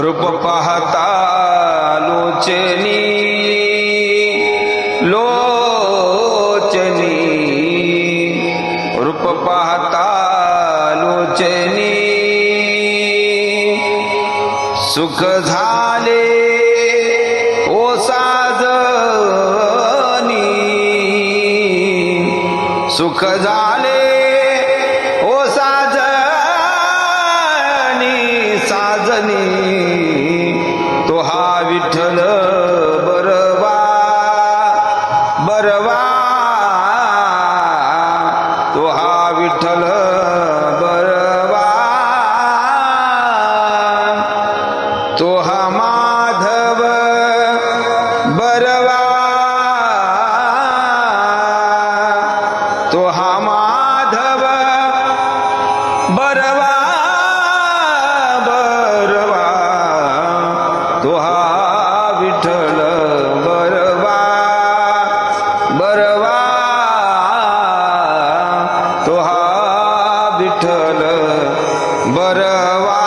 रूप पाहता लोचनी लोचनी, रूप पाहता लोचनी, सुख झाले ओ साजनी, सुख झाले ओ साजनी, साजनी तो हा विठ्ठल बरवा बरवा, तो हा विठ्ठल बरवा, तो हा माधव बरवा, तो हा माधव बरवा बरवा, तो हा विठ्ठल बरवा बरवा, तो हा विठ्ठल बरवा.